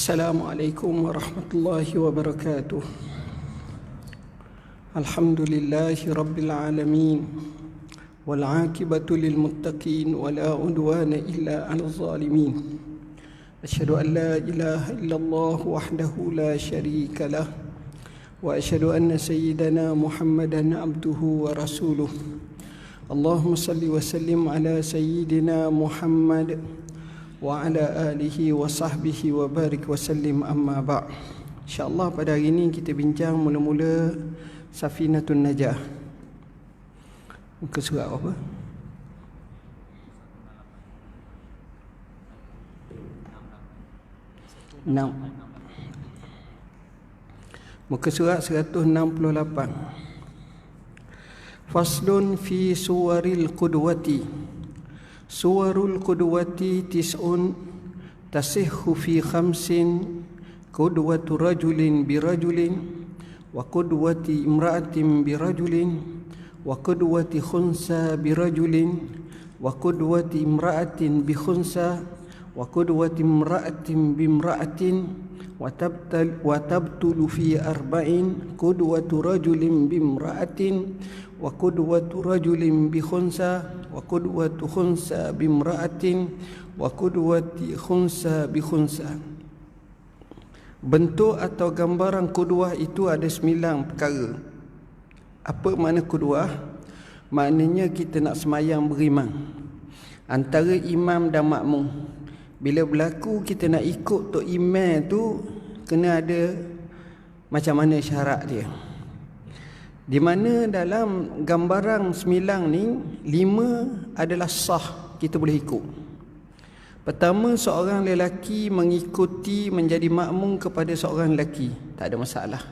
Assalamualaikum warahmatullahi wabarakatuh. Alhamdulillahi rabbil alamin. Wal aqibatu lil muttaqin wa la udwana illa 'alal zalimin. Asyhadu an la ilaha illallah wahdahu la syarika lah wa asyhadu anna sayyidana Muhammadan abduhu wa rasuluh. Allahumma salli wa sallim ala sayyidina Muhammad wa ala alihi wa sahbihi wa barik wa sallim, amma ba'. InsyaAllah pada hari ini kita bincang mula-mula Safinatun Najah. Muka surat apa? Muka surat 168. Faslun fi suwaril qudwati. Suwarul qudwati tis'un tasihhu fi khamsin. Qudwatu rajulin birajulin, wa qudwati imra'atin birajulin, wa qudwati khunsa birajulin, wa qudwati imra'atin bi khunsa, wa qudwati imra'atin bimra'atin, wa tabtulu fi arba'in. Qudwatu rajulin bimra'atin, wa qudwatu rajulin bi khunsa, wa qudwatu khunsa bimra'atin, wa qudwati khunsa bi khunsa. Bentuk atau gambaran qudwah itu ada 9 perkara. Apa makna qudwah? Maknanya kita nak semayang beriman antara imam dan makmum. Bila berlaku kita nak ikut tok imam tu, kena ada macam mana syarat dia. Di mana dalam gambaran 9 ni, 5 adalah sah, kita boleh ikut. Pertama, seorang lelaki mengikuti menjadi makmum kepada seorang lelaki, tak ada masalah.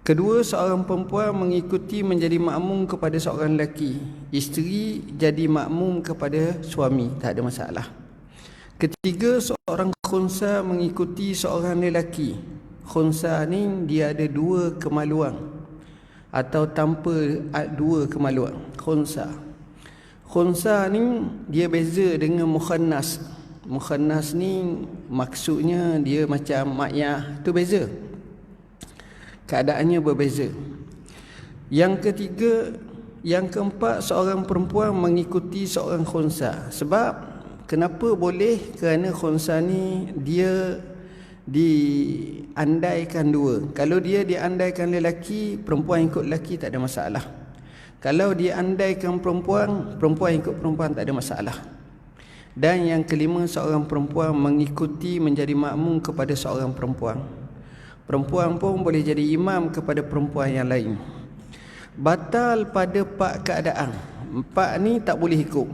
Kedua, seorang perempuan mengikuti menjadi makmum kepada seorang lelaki. Isteri jadi makmum kepada suami, tak ada masalah. Ketiga, seorang khunsa mengikuti seorang lelaki. Khunsa ni dia ada 2 kemaluan atau tanpa 2 kemaluan. Khunsa ni dia beza dengan mukhannas. Mukhannas ni maksudnya dia macam makyah, tu beza. Keadaannya berbeza. Yang ketiga, yang keempat, seorang perempuan mengikuti seorang khunsa. Sebab kenapa boleh? Kerana khunsa ni dia diandaikan 2. Kalau dia diandaikan lelaki, perempuan ikut lelaki, tak ada masalah. Kalau dia andaikan perempuan, perempuan ikut perempuan, tak ada masalah. Dan yang kelima, seorang perempuan mengikuti menjadi makmum kepada seorang perempuan. Perempuan pun boleh jadi imam kepada perempuan yang lain. Batal pada 4 keadaan. 4 ni tak boleh ikut.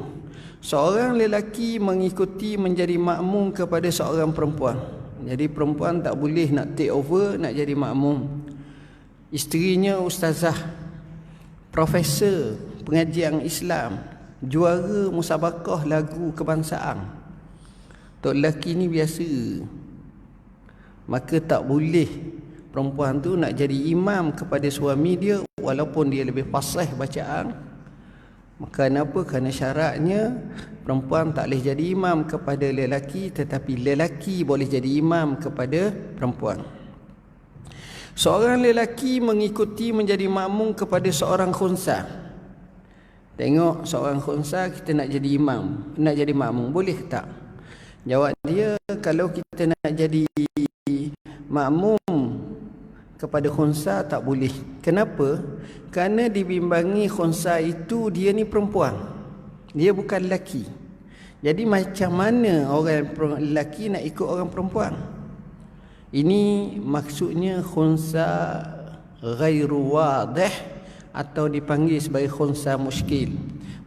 Seorang lelaki mengikuti menjadi makmum kepada seorang perempuan. Jadi perempuan tak boleh nak take over, nak jadi makmum. Isterinya ustazah, profesor pengajian Islam, juara musabakah lagu kebangsaan. Tok lelaki ni biasa. Maka tak boleh perempuan tu nak jadi imam kepada suami dia walaupun dia lebih fasih bacaan. Maka kenapa? Kerana syaratnya perempuan tak boleh jadi imam kepada lelaki, tetapi lelaki boleh jadi imam kepada perempuan. Seorang lelaki mengikuti menjadi makmum kepada seorang khunsa. Tengok seorang khunsa, kita nak jadi imam, nak jadi makmum, boleh tak? Jawab dia, kalau kita nak jadi makmum kepada khunsa tak boleh. Kenapa? Kerana dibimbangi khunsa itu dia ni perempuan, dia bukan lelaki. Jadi macam mana orang lelaki nak ikut orang perempuan? Ini maksudnya khunsa ghairu wadih, atau dipanggil sebagai khunsa muskil.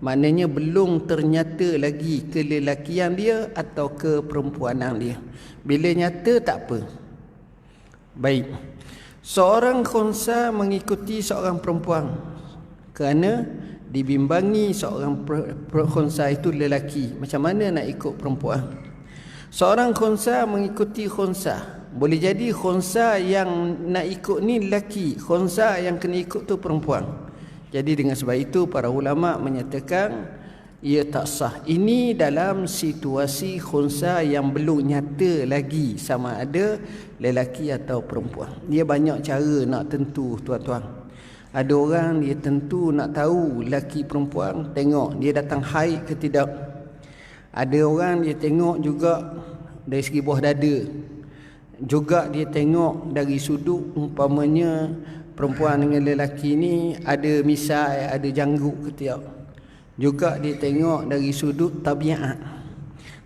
Maknanya belum ternyata lagi kelelakian dia atau keperempuanan dia. Bila nyata tak apa. Baik. Seorang khunsa mengikuti seorang perempuan kerana dibimbangi seorang khunsa itu lelaki. Macam mana nak ikut perempuan? Seorang khunsa mengikuti khunsa. Boleh jadi khunsa yang nak ikut ni lelaki, khunsa yang kena ikut tu perempuan. Jadi dengan sebab itu para ulama menyatakan ia tak sah. Ini dalam situasi khunsa yang belum nyata lagi sama ada lelaki atau perempuan. Dia banyak cara nak tentu, tuan-tuan. Ada orang dia tentu nak tahu lelaki perempuan, tengok dia datang haid ke tidak. Ada orang dia tengok juga dari segi buah dada. Juga dia tengok dari sudut umpamanya perempuan dengan lelaki ni ada misai, ada janggut ke tidak. Juga dia tengok dari sudut tabiat.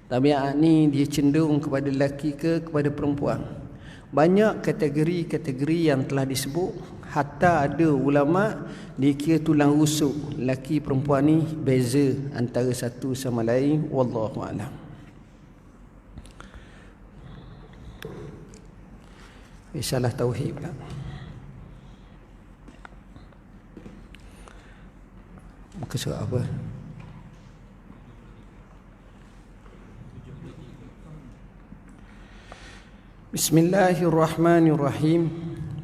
Tabiat ni dia cenderung kepada lelaki ke kepada perempuan. Banyak kategori-kategori yang telah disebut. Hatta ada ulama dikira tulang rusuk lelaki perempuan ni beza antara satu sama lain. Wallahu a'lam. Salah tauhid pula. Muka surat apa? Bismillahirrahmanirrahim.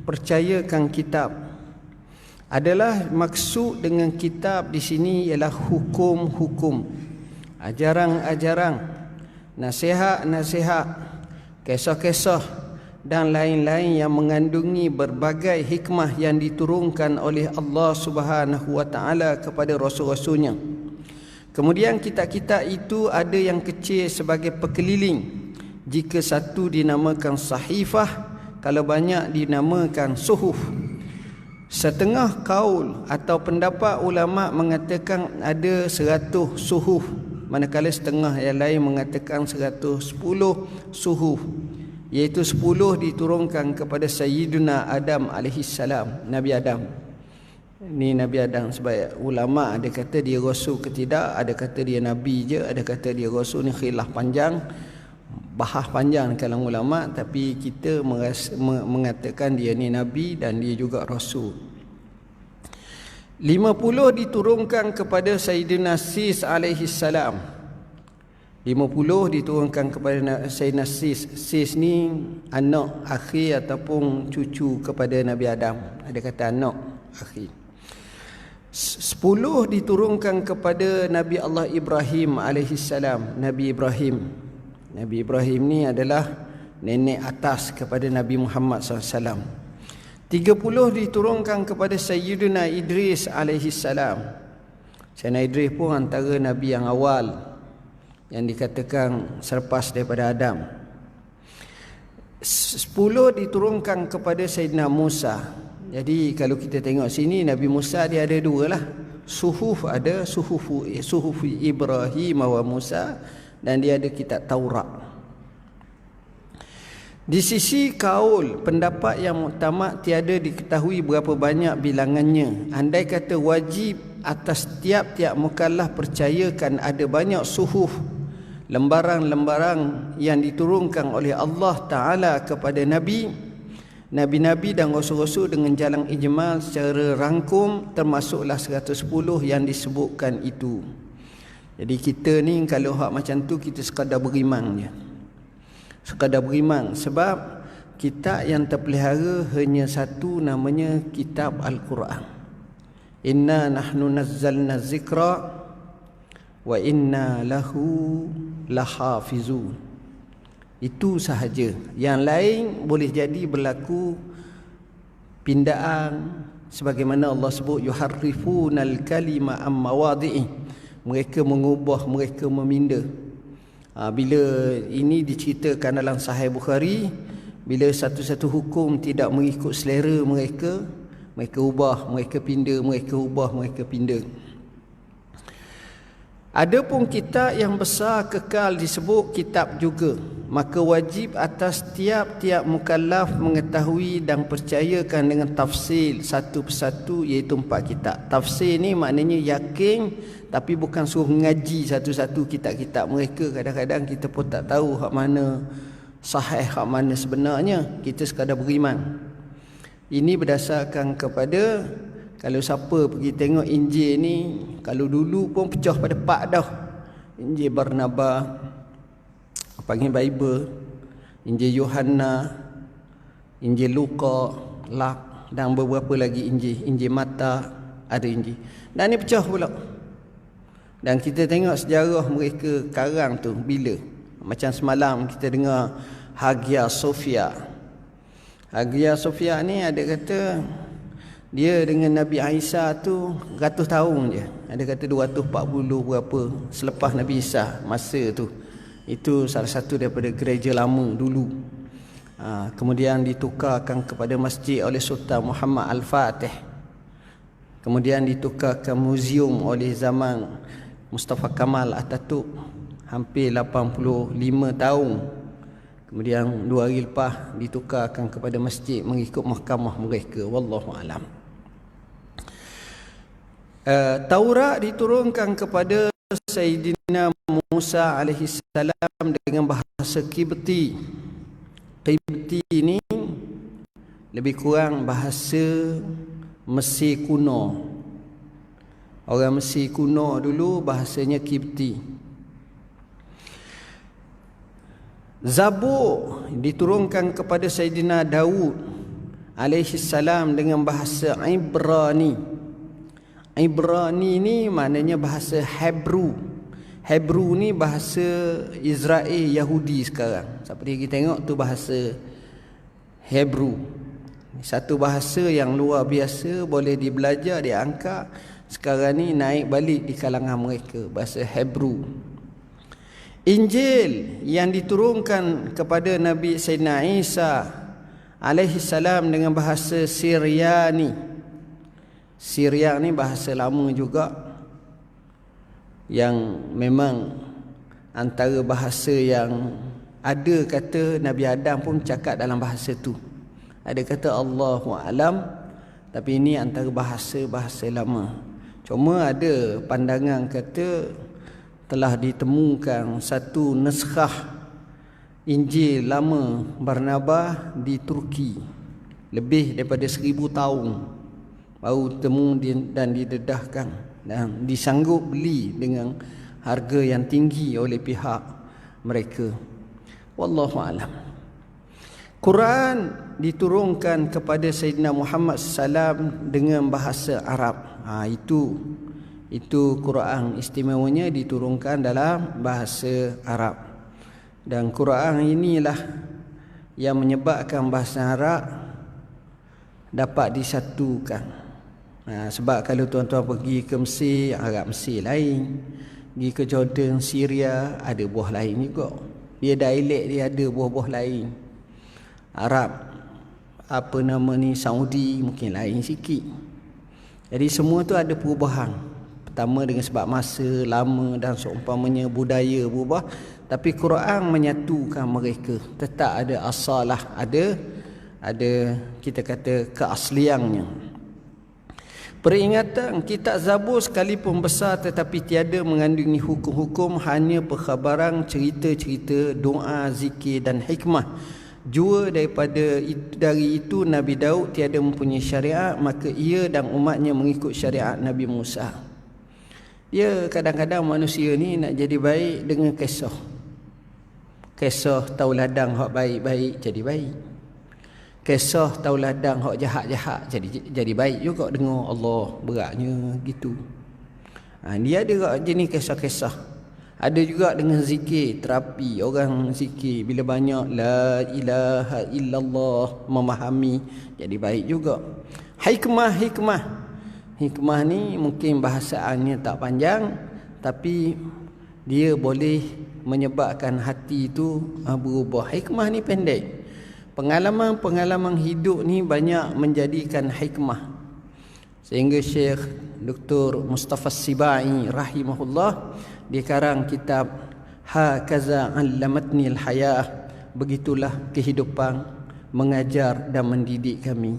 Percayakan kitab. Adalah maksud dengan kitab di sini ialah hukum-hukum, ajaran-ajaran, nasihat-nasihat, kisah-kisah dan lain-lain yang mengandungi berbagai hikmah yang diturunkan oleh Allah Subhanahu wa taala kepada rasul-rasulnya. Kemudian kitab-kitab itu ada yang kecil sebagai pekeliling. Jika satu dinamakan sahifah, kalau banyak dinamakan suhuf. Setengah kaul atau pendapat ulama mengatakan ada 100 suhuf, manakala setengah yang lain mengatakan 110 suhuf. Iaitu 10 diturunkan kepada Sayyidina Adam alaihissalam, Nabi Adam. Ni Nabi Adam, sebab ulama ada kata dia rasul ke tidak, ada kata dia nabi je, ada kata dia rasul. Ni khilaf panjang, bahas panjang kalangan ulama, tapi kita mengatakan dia ni nabi dan dia juga rasul. 50 diturunkan kepada Sayyidina Sis alaihissalam. 50 diturunkan kepada Sayyidina Sis. Sis ni anak akhir ataupun cucu kepada Nabi Adam. Ada kata anak akhir. 10 diturunkan kepada Nabi Allah Ibrahim alaihissalam. Nabi Ibrahim. Nabi Ibrahim ni adalah nenek atas kepada Nabi Muhammad SAW. 30 diturunkan kepada Sayyidina Idris alaihissalam. Sayyidina Idris pun antara Nabi yang awal yang dikatakan selepas daripada Adam. 10 diturunkan kepada Sayyidina Musa. Jadi kalau kita tengok sini, Nabi Musa dia ada dua lah. Suhuf ada, suhuf Ibrahim wa Musa, dan dia ada kitab Taurat. Di sisi kaul, pendapat yang muktamad tiada diketahui berapa banyak bilangannya. Andai kata wajib atas tiap-tiap mukallaf percayakan ada banyak suhuf, lembaran-lembaran yang diturunkan oleh Allah Ta'ala kepada Nabi, Nabi-Nabi dan Rasul-Rasul dengan jalan ijmal secara rangkum, termasuklah 110 yang disebutkan itu. Jadi kita ni kalau hak macam tu, kita sekadar beriman je. Sekadar beriman. Sebab kitab yang terpelihara hanya satu, namanya kitab Al-Quran. Inna nahnu nazzalna zikra wa inna lahu lahafizun. Itu sahaja. Yang lain boleh jadi berlaku pindaan, sebagaimana Allah sebut yuharrifunal kalima am mawadhi'i. Mereka mengubah, mereka meminda. Bila ini diceritakan dalam Sahih Bukhari, bila satu-satu hukum tidak mengikut selera mereka, mereka ubah, mereka pinda, mereka ubah, mereka pinda. Adapun kitab yang besar kekal disebut kitab juga, maka wajib atas tiap-tiap mukallaf mengetahui dan percayakan dengan tafsir satu persatu, iaitu 4 kitab. Tafsir ni maknanya yakin, tapi bukan suruh ngaji satu-satu kitab-kitab mereka. Kadang-kadang kita pun tak tahu hak mana sahih, hak mana sebenarnya. Kita sekadar beriman. Ini berdasarkan kepada, kalau siapa pergi tengok Injil ni, kalau dulu pun pecah pada 4 dah. Injil Barnabas, panggil Bible, Injil Yohana, Injil Luka, Lak, dan beberapa lagi Injil. Injil Mata, ada Injil. Dan ni pecah pula. Dan kita tengok sejarah mereka karang tu bila. Macam semalam kita dengar Hagia Sophia. Hagia Sophia ni ada kata dia dengan Nabi Isa tu ratus tahun je. Ada kata 240 berapa selepas Nabi Isa masa tu. Itu salah satu daripada gereja lama dulu. Kemudian ditukarkan kepada masjid oleh Sultan Muhammad Al-Fatih. Kemudian ditukarkan muzium oleh zaman Mustafa Kamal Atatürk hampir 85 tahun. Kemudian 2 hari lepas ditukarkan kepada masjid mengikut mahkamah mereka. Wallahu alam. Taurat diturunkan kepada Sayyidina Musa alaihi salam dengan bahasa Qibti. Qibti ini lebih kurang bahasa Mesir kuno. Orang Mesir kuno dulu bahasanya Qibti. Zabur diturunkan kepada Sayyidina Daud alaihi salam dengan bahasa Ibrani. Ibrani ni maknanya bahasa Hebrew. Hebrew ni bahasa Israel Yahudi sekarang. Seperti kita tengok tu bahasa Hebrew. Satu bahasa yang luar biasa, boleh dibelajar, diangkat. Sekarang ni naik balik di kalangan mereka, bahasa Hebrew. Injil yang diturunkan kepada Nabi Sayyidina Isa alaihi salam dengan bahasa Syriani. Syriak ni bahasa lama juga, yang memang antara bahasa yang ada kata Nabi Adam pun cakap dalam bahasa tu. Ada kata Allahu alam, tapi ini antara bahasa-bahasa lama. Cuma ada pandangan kata telah ditemukan satu naskah Injil lama Barnabas di Turki lebih daripada 1000 tahun baru temu dan didedahkan dan disanggup beli dengan harga yang tinggi oleh pihak mereka. Wallahu alam. Quran diturunkan kepada Sayyidina Muhammad SAW dengan bahasa Arab. Itu Quran istimewanya diturunkan dalam bahasa Arab. Dan Quran inilah yang menyebabkan bahasa Arab dapat disatukan. Sebab kalau tuan-tuan pergi ke Mesir, Arab Mesir lain. Pergi ke Jordan, Syria, ada buah lain juga. Dia dialek dia ada buah-buah lain. Arab Saudi mungkin lain sikit. Jadi semua tu ada perubahan. Pertama dengan sebab masa lama dan seumpamanya budaya berubah, tapi Quran menyatukan mereka. Tetap ada asalah, ada kita kata keasliannya. Peringatan kitab Zabur sekalipun besar tetapi tiada mengandungi hukum-hukum, hanya perkhabaran, cerita-cerita, doa, zikir dan hikmah. Jua dari itu Nabi Daud tiada mempunyai syariat, maka ia dan umatnya mengikut syariat Nabi Musa. Dia kadang-kadang manusia ni nak jadi baik dengan kisah. Kisah tauladan hak baik-baik jadi baik. Kisah tauladan hak jahat-jahat jadi baik juga dengar Allah beratnya gitu. Dia ada jenis kisah-kisah. Ada juga dengan zikir, terapi orang zikir bila banyak la ilaha illallah memahami jadi baik juga. Hikmah ni mungkin bahasaannya tak panjang, tapi dia boleh menyebabkan hati itu berubah. Hikmah ni pendek. Pengalaman-pengalaman hidup ni banyak menjadikan hikmah. Sehingga Syekh Dr. Mustafa Sibai rahimahullah dia karang kitab Hakaza 'allamatni al-hayah, begitulah kehidupan mengajar dan mendidik kami.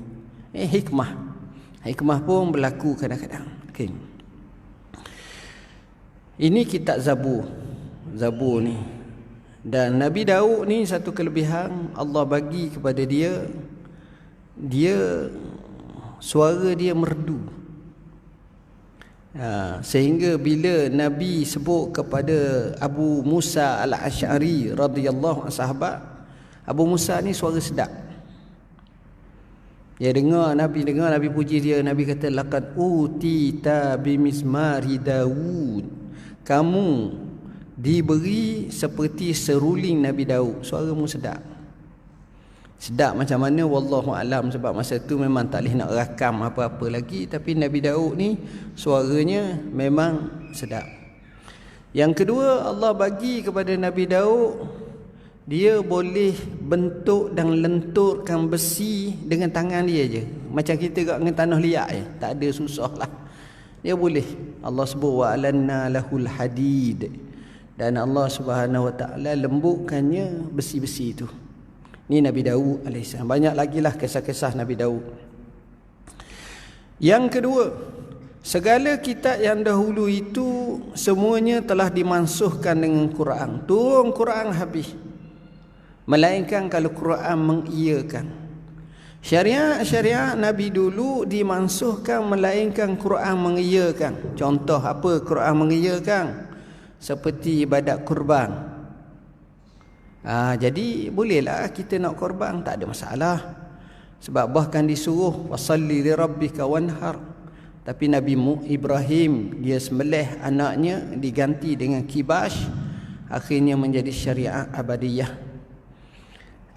Hikmah pun berlaku kadang-kadang. Okay. Ini kitab Zabur ni. Dan Nabi Daud ni satu kelebihan Allah bagi kepada dia suara dia merdu. Sehingga bila Nabi sebut kepada Abu Musa Al-Asy'ari radhiyallahu anhu, sahabat Abu Musa ni suara sedap. Nabi puji dia. Nabi kata laqad utita bimizmari Daud, kamu diberi seperti seruling Nabi Daud. Suaramu sedap. Sedap macam mana wallahu alam, sebab masa tu memang tak boleh nak rakam apa-apa lagi, tapi Nabi Daud ni suaranya memang sedap. Yang kedua, Allah bagi kepada Nabi Daud, dia boleh bentuk dan lenturkan besi dengan tangan dia je. Macam kita kat dengan tanah liat je, tak ada susah lah. Dia boleh. Allah sebut wa alanna lahul hadid, dan Allah Subhanahu Wa Taala lembutkannya besi-besi itu. Ini Nabi Daud alaihissalam. Banyak lagi lah kisah-kisah Nabi Daud. Yang kedua, segala kitab yang dahulu itu semuanya telah dimansuhkan dengan Quran. Turun Quran habis. Melainkan kalau Quran mengiyakan. Syariat Nabi dulu dimansuhkan melainkan Quran mengiyakan. Contoh apa Quran mengiyakan? Seperti ibadat kurban. Jadi bolehlah kita nak korban, tak ada masalah. Sebab bahkan disuruh wasalli li rabbika wanhar. Tapi Nabi Ibrahim dia sembelih anaknya diganti dengan kibash, akhirnya menjadi syariat abadiyah.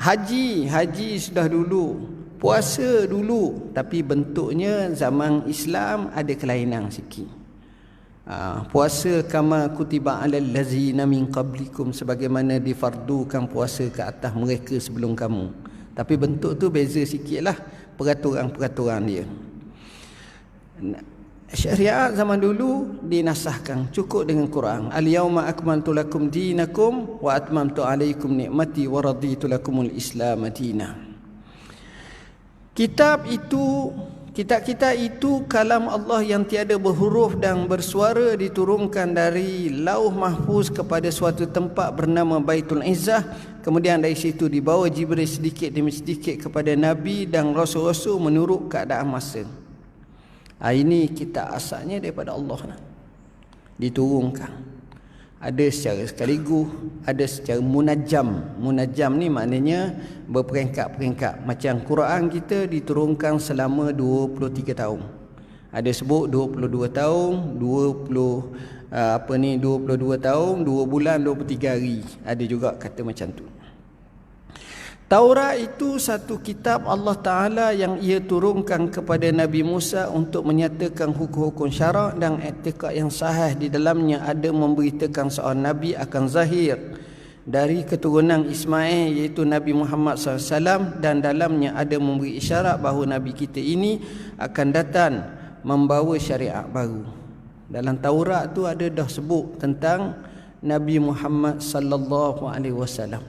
Haji sudah dulu, puasa dulu, tapi bentuknya zaman Islam ada kelainan sikit. Puasa kama kutiba alal ladzina min qablikum, sebagaimana difardukan puasa ke atas mereka sebelum kamu. Tapi bentuk tu beza sikitlah peraturan-peraturan dia. Syariat zaman dulu dinasahkan, cukup dengan Quran. Al-yauma akmaltu lakum dinakum wa atmamtu alaikum ni'mati wa raditu lakumul Islam madina. Kitab itu kalam Allah yang tiada berhuruf dan bersuara, diturunkan dari Lauh Mahfuz kepada suatu tempat bernama Baitul Izzah. Kemudian dari situ dibawa Jibril sedikit demi sedikit kepada Nabi dan Rasul-Rasul menurut keadaan masa. Ini kitab asalnya daripada Allah, diturunkan. Ada secara sekaligus, ada secara munajjam. Munajjam ni maknanya berperingkat-peringkat. Macam Quran kita diturunkan selama 23 tahun. Ada sebut 22 tahun, 22 tahun, 2 bulan, 23 hari. Ada juga kata macam tu. Taurat itu satu kitab Allah Ta'ala yang ia turunkan kepada Nabi Musa untuk menyatakan hukum-hukum syarak dan etika yang sahih. Di dalamnya ada memberitakan seorang Nabi akan zahir dari keturunan Ismail, iaitu Nabi Muhammad SAW, dan dalamnya ada memberi isyarat bahawa Nabi kita ini akan datang membawa syariat baru. Dalam Taurat tu ada dah sebut tentang Nabi Muhammad sallallahu alaihi wasallam.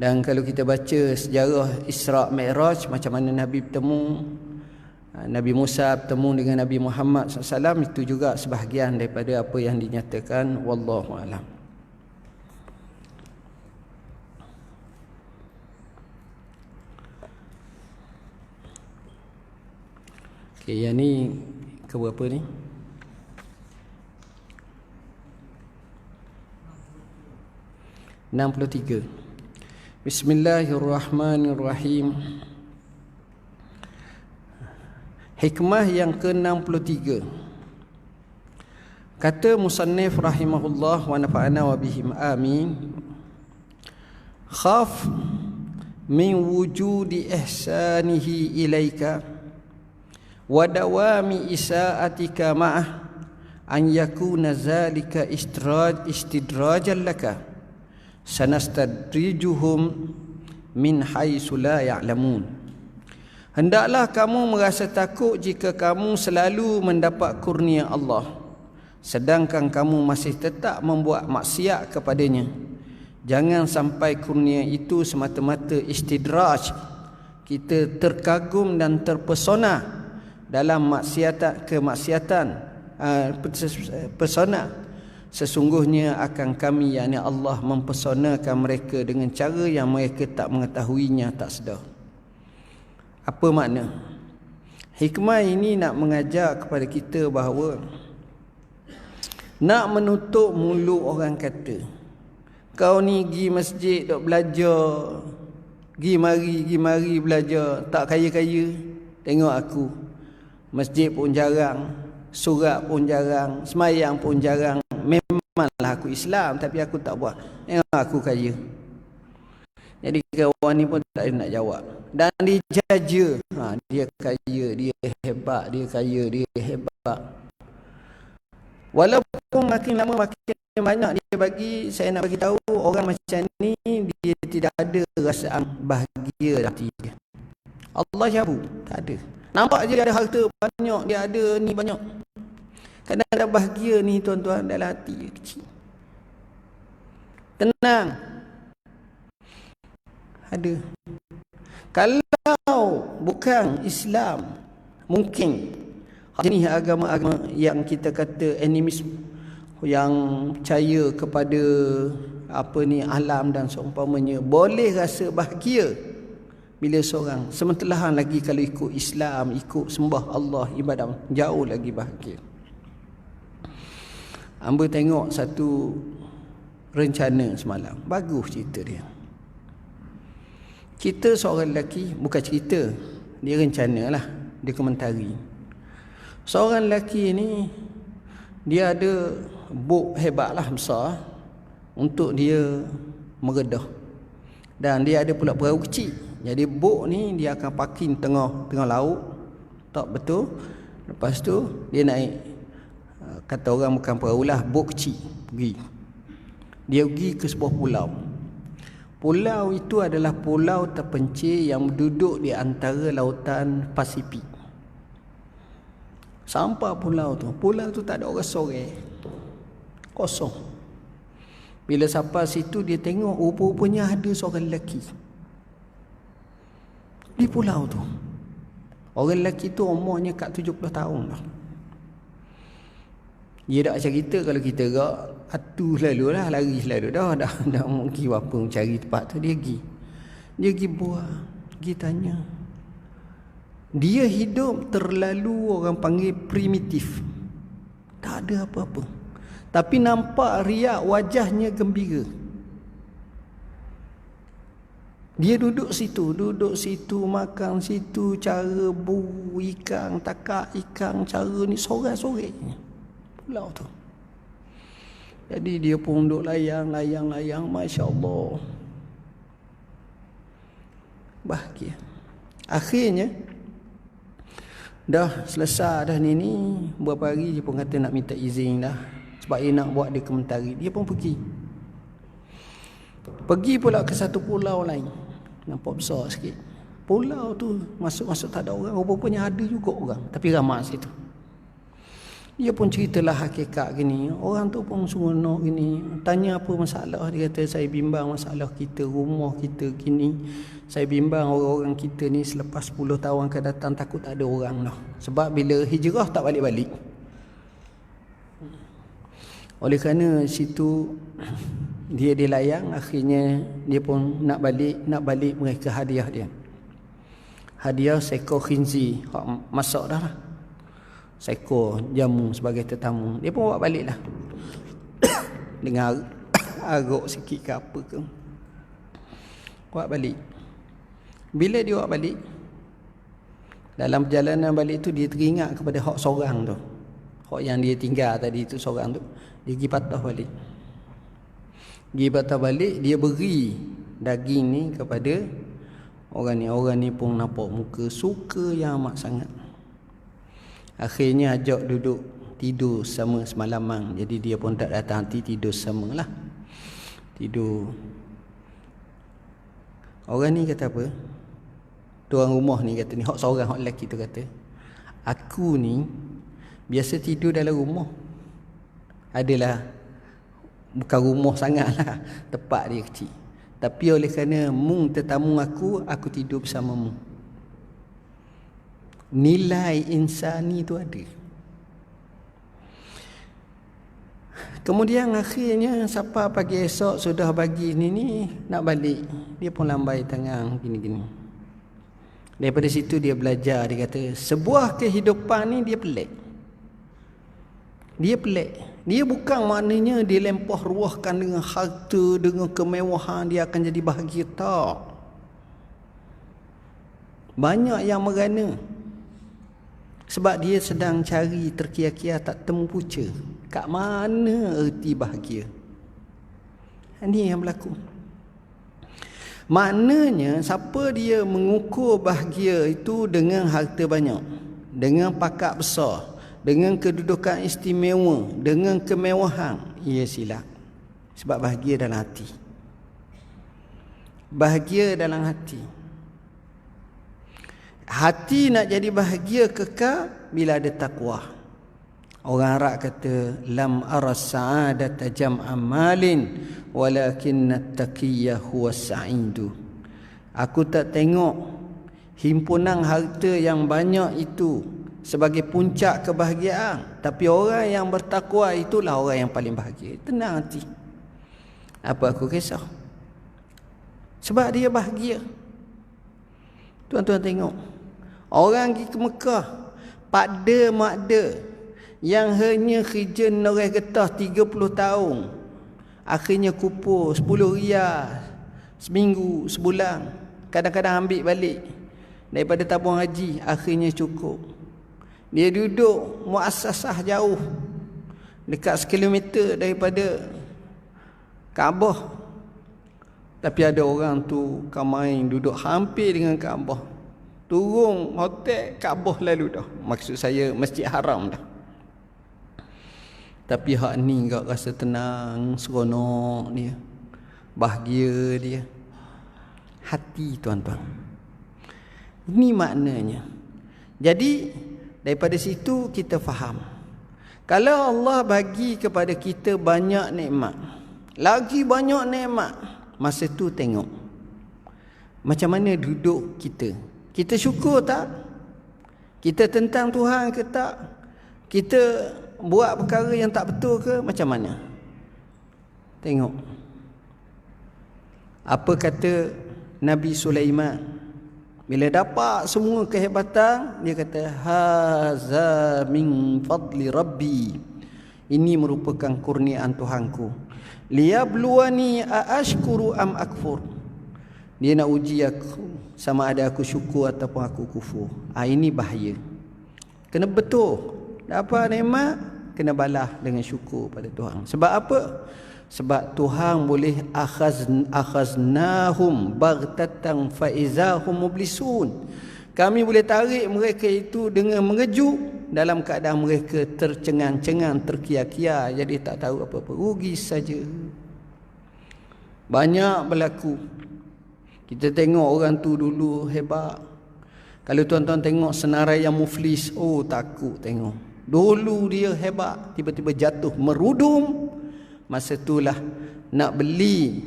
Dan kalau kita baca sejarah Isra' Mi'raj, macam mana Nabi Nabi Musa bertemu dengan Nabi Muhammad SAW, itu juga sebahagian daripada apa yang dinyatakan. Wallahu a'lam. Okey, yang ni ke berapa ni? (63) Bismillahirrahmanirrahim. Hikmah yang ke-63. Kata musannif rahimahullah wa nafa'ana wa bihim amin. Khaf min wujudi ihsanihi ilaika wa dawami isa'atika ma'ah an yakuna zalika istidrajan laka sanastadrijuhum min haitsu la ya'lamun. Hendaklah kamu merasa takut jika kamu selalu mendapat kurnia Allah sedangkan kamu masih tetap membuat maksiat kepadanya. Jangan sampai kurnia itu semata-mata istidraj, kita terkagum dan terpesona dalam kemaksiatan pesona. Sesungguhnya akan kami, yakni Allah, mempesonakan mereka dengan cara yang mereka tak mengetahuinya, tak sedar. Apa makna? Hikmah ini nak mengajar kepada kita bahawa nak menutup mulut orang kata, kau ni pergi masjid dok belajar, pergi mari belajar, tak kaya-kaya. Tengok aku, masjid pun jarang, surat pun jarang, semayang pun jarang. Memang memanglah aku Islam tapi aku tak buat. Aku kaya. Jadi kawan ni pun tak ada nak jawab. Dan dijaja. Dia kaya, dia hebat, dia kaya, dia hebat. Walaupun makin lama makin banyak dia bagi, saya nak bagi tahu orang macam ni dia tidak ada rasaan bahagia dalam hati dia. Allah jabu, tak ada. Nampak je dia ada harta banyak, dia ada ni banyak. Kadang ada bahagia ni tuan-tuan dalam hati dia kecil. Tenang. Ada. Kalau bukan Islam, mungkin jenis agama-agama yang kita kata animisme, yang percaya kepada alam dan seumpamanya, boleh rasa bahagia bila seorang, sementara lagi kalau ikut Islam, ikut sembah Allah, ibadah, jauh lagi bahagia. Hamba tengok satu rencana semalam, bagus cerita dia. Kita seorang lelaki, bukan cerita, dia rencana lah, dia komentari. Seorang lelaki ni, dia ada bot hebat lah, besar, untuk dia meredah. Dan dia ada pula perahu kecil. Jadi bot ni dia akan parking tengah laut, tak betul. Lepas tu dia naik, kata orang bukan perahu lah, bot kecil, pergi. Dia pergi ke sebuah pulau. Pulau itu adalah pulau terpencil yang duduk di antara lautan Pasifik. Sampai pulau tu tak ada orang sore, kosong. Bila sampai situ dia tengok rupa-rupanya ada seorang lelaki di pulau tu. Orang lelaki tu umurnya kat 70 tahun lah. Dia tak cerita kalau kita gerak, atu selalu lah, lari selalu dah mungkin apa mencari tempat tu. Dia pergi buat, pergi tanya. Dia hidup terlalu orang panggil primitif, tak ada apa-apa, tapi nampak riak, wajahnya gembira. Dia duduk situ, makan situ, cara buru ikan, takak ikan, cara ni sorang-sorang pulau tu. Jadi dia pun duduk layang, Masya Allah, bahagia. Akhirnya dah selesai dah ni beberapa hari dia pun kata nak minta izin dah, sebab dia nak buat dia komentari. Dia pun pergi pula ke satu pulau lain, nampak besar sikit. Pulau tu masuk-masuk tak ada orang, rupanya ada juga orang tapi ramai situ. Dia pun ceritalah hakikat gini. Orang tu pun seronok gini. Tanya apa masalah. Dia kata saya bimbang masalah kita, rumah kita gini. Saya bimbang orang-orang kita ni selepas 10 tahun akan datang takut tak ada orang lah. Sebab bila hijrah tak balik-balik. Oleh kerana situ dia dilayang, akhirnya dia pun nak balik mereka hadiah dia. Hadiah seekor khinzi. Masak dah lah. Seekor jamu sebagai tetamu. Dia pun bawa balik lah. Dengan aruk sikit ke apa ke. Bawa balik. Bila dia bawa balik, dalam perjalanan balik tu dia teringat kepada hak seorang tu. Hak yang dia tinggal tadi tu seorang tu. Dia pergi patah balik. Dia beri daging ni kepada orang ni. Orang ni pun nampak muka suka yang amat sangat. Akhirnya ajak duduk tidur sama semalaman. Jadi dia pun tak datang hati, tidur sama lah. Tidur. Orang ni kata apa? Tuan rumah ni kata ni, hak seorang, hak lelaki tu kata, aku ni biasa tidur dalam rumah. Adalah bukan rumah sangat lah, tempat dia kecil. Tapi oleh kerana mung tetamu aku tidur bersamamu. Nilai insani tu ada. Kemudian akhirnya sampai pagi esok sudah bagi ni nak balik. Dia pun lambai tangan gini-gini. Daripada situ dia belajar, dia kata sebuah kehidupan ni dia pelik. Dia bukan maknanya dia lempah ruahkan dengan harta, dengan kemewahan dia akan jadi bahagia, tak. Banyak yang merana sebab dia sedang cari terkia-kia tak temu puca. Kat mana erti bahagia? Ini yang berlaku. Maknanya siapa dia mengukur bahagia itu dengan harta banyak, dengan pakak besar, dengan kedudukan istimewa, dengan kemewahan, ia silap. Sebab bahagia dalam hati. Bahagia dalam hati. Hati nak jadi bahagia kekal bila ada takwa. Orang Arab kata, lam aras sa'adata jam'a malin walakinna at-taqiyya huwa sa'idu. Aku tak tengok himpunan harta yang banyak itu sebagai puncak kebahagiaan, tapi orang yang bertakwa itulah orang yang paling bahagia. Tenang hati. Apa aku kisah? Sebab dia bahagia. Tuan-tuan tengok, orang pergi ke Mekah, pakda makda yang hanya kerja noreh getah 30 tahun, akhirnya kupur 10 riyal seminggu, sebulan, kadang-kadang ambil balik daripada tabung haji, akhirnya cukup. Dia duduk muassasah jauh, dekat 1 kilometer daripada Kaabah, tapi ada orang tu kamain duduk hampir dengan Kaabah, turun hotel Kaabah lalu dah, maksud saya Masjid Haram dah. Tapi hak ni enggak rasa tenang, seronok dia, bahagia dia. Hati, tuan-tuan. Ini maknanya. Jadi daripada situ kita faham, kalau Allah bagi kepada kita banyak nikmat, lagi banyak nikmat, masa tu tengok macam mana duduk kita. Kita syukur tak? Kita tentang Tuhan ke tak? Kita buat perkara yang tak betul ke? Macam mana? Tengok apa kata Nabi Sulaiman bila dapat semua kehebatan. Dia kata, haza min fadli rabbi, ini merupakan kurniaan Tuhanku, liyabluwani aashkuru am akfur. Dia nak uji aku sama ada aku syukur ataupun aku kufur. Ini bahaya. Kena betul, dapat nikmat kena balas dengan syukur pada Tuhan. Sebab apa? Sebab Tuhan boleh akhaznahum baghtatan fa izahum mublisun. Kami boleh tarik mereka itu dengan mengejut dalam keadaan mereka tercengang-cengang, terkia-kia, jadi tak tahu apa-apa, rugi saja. Banyak berlaku. Kita tengok orang tu dulu hebat. Kalau tuan-tuan tengok senarai yang muflis, oh takut tengok. Dulu dia hebat, tiba-tiba jatuh merudum. Masa itulah nak beli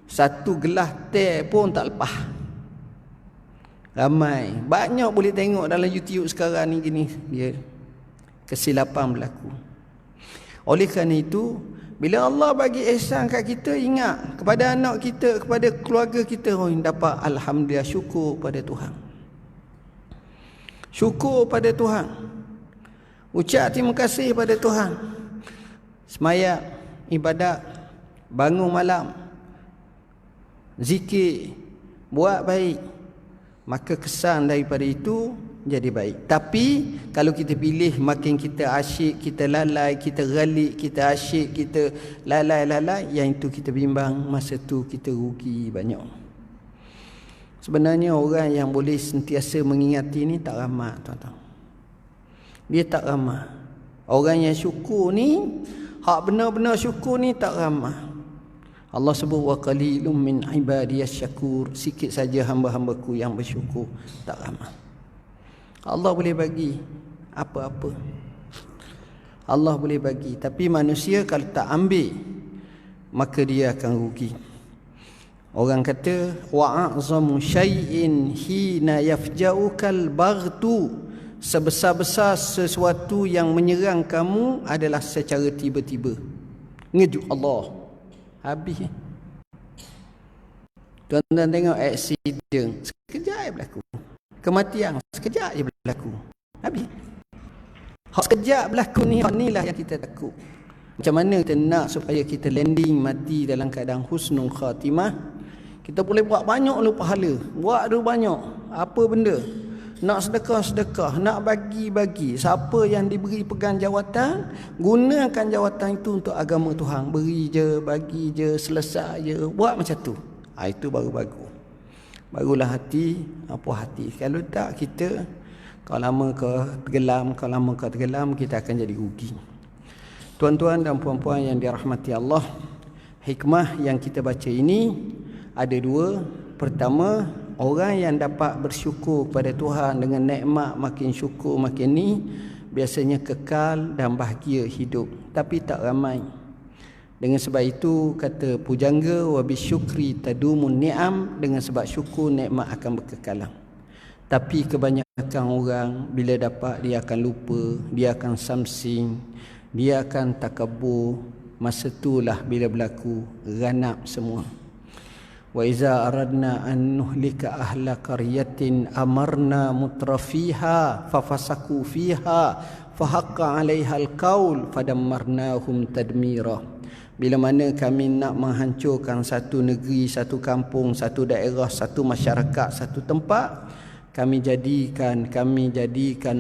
satu gelas teh pun tak lepas. Ramai, banyak boleh tengok dalam YouTube sekarang ni gini, dia kesilapan berlaku. Oleh kerana itu, bila Allah bagi ihsan kat kita, ingat kepada anak kita, kepada keluarga kita, oh dapat alhamdulillah, syukur pada Tuhan. Syukur pada Tuhan. Ucap terima kasih pada Tuhan. Sembahyang, ibadat, bangun malam, zikir, buat baik, maka kesan daripada itu jadi baik. Tapi kalau kita pilih makin kita asyik, kita lalai, kita galik, kita asyik, kita lalai, yang itu kita bimbang, masa tu kita rugi banyak. Sebenarnya orang yang boleh sentiasa mengingati ni tak ramai, tuan-tuan. Dia tak ramai. Orang yang syukur ni, hak benar-benar syukur ni tak ramai. Allah sebut wa qalilum min ibadiyas syakur, sikit saja hamba-hambaku yang bersyukur, tak ramai. Allah boleh bagi apa-apa. Allah boleh bagi, tapi manusia kalau tak ambil, maka dia akan rugi. Orang kata wa'azamu syai'in hina yafja'ukal baghtu, sebesar-besar sesuatu yang menyerang kamu adalah secara tiba-tiba. Ngejut Allah. Habis. Tuan-tuan tengok aksiden, sekejap je berlaku. Kematian, sekejap je berlaku. Habis. Hak sekejap berlaku ni, hak inilah yang kita takut. Macam mana kita nak supaya kita landing mati dalam keadaan husnul khatimah? Kita boleh buat banyak lu pahala. Buat dulu banyak. Apa benda? nak sedekah-sedekah, nak bagi-bagi. Siapa yang diberi pegang jawatan, gunakan jawatan itu untuk agama Tuhan. Beri je, bagi je, selesai je, buat macam tu. Itu baru bagus. Barulah hati, apa hati. Kalau tak, kita kalau lama ke tenggelam, kita akan jadi rugi. Tuan-tuan dan puan-puan yang dirahmati Allah, hikmah yang kita baca ini ada dua. Pertama, orang yang dapat bersyukur kepada Tuhan dengan nikmat, makin syukur makin ni, biasanya kekal dan bahagia hidup. Tapi tak ramai. Dengan sebab itu kata pujangga, wa bisyukri tadumun ni'am, dengan sebab syukur nikmat akan berkekalan. Tapi kebanyakan orang bila dapat, dia akan lupa, dia akan samsing, dia akan takabur. Masa itulah bila berlaku ghanab semua. Wa iza aradna an nuhlika ahla qaryatin amarna mutrafiha fafasaku fiha fahaqqa 'alaiha alqaul fadammarnahum tadmira. Bila mana kami nak menghancurkan satu negeri, satu kampung, satu daerah, satu masyarakat, satu tempat, kami jadikan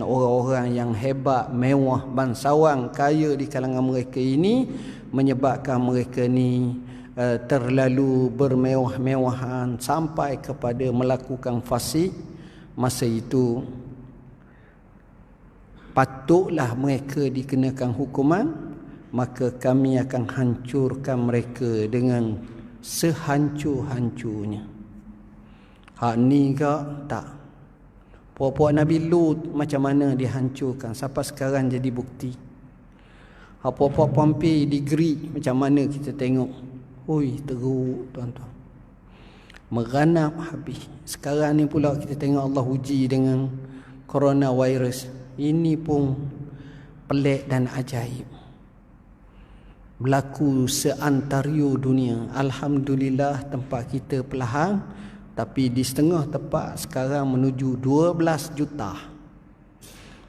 orang-orang yang hebat, mewah, bangsawan, kaya di kalangan mereka ini, menyebabkan mereka ni terlalu bermewah-mewahan sampai kepada melakukan fasik. Masa itu patutlah mereka dikenakan hukuman, maka kami akan hancurkan mereka dengan sehancur-hancurnya. Hak ni ke tak? Puak-puak Nabi Lut macam mana dihancurkan sampai sekarang jadi bukti. Hak puak-puak Pompei di Greek macam mana kita tengok. Oi, teruk tuan-tuan. Meranap habis. Sekarang ni pula kita tengok Allah uji dengan coronavirus. Ini pun pelik dan ajaib. Berlaku seantario dunia. Alhamdulillah tempat kita perlahan, tapi di setengah tempat sekarang menuju 12 juta.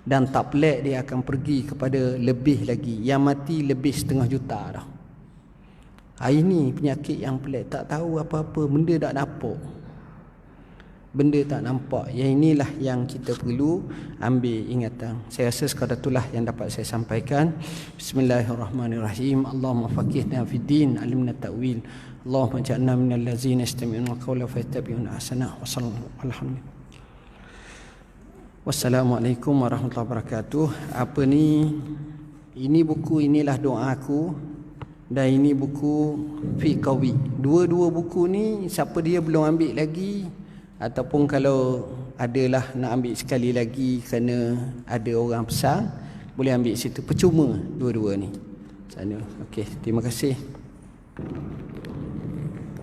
Dan tak pelik dia akan pergi kepada lebih lagi. Yang mati lebih setengah juta dah. Ini penyakit yang pelik. Tak tahu apa-apa. Benda tak nampak. Benda tak nampak. Yang inilah yang kita perlu ambil ingatan. Saya rasa sekadar itulah yang dapat saya sampaikan. Bismillahirrahmanirrahim. Allahumma faqihna fid din, alimna ta'wil. Allahumma ja'alna minal ladzina yastami'una al-qawla fayattabi'una ahsana. Wa sallallahu alhamdulillah. Wassalamualaikum warahmatullahi wabarakatuh. Apa ni? Ini buku, inilah doa aku. Dan ini buku Fi Qawi. Dua-dua buku ni siapa dia belum ambil lagi, ataupun kalau adalah nak ambil sekali lagi kerana ada orang pesan, boleh ambil situ. Percuma dua-dua ni. Sana. Okey, terima kasih.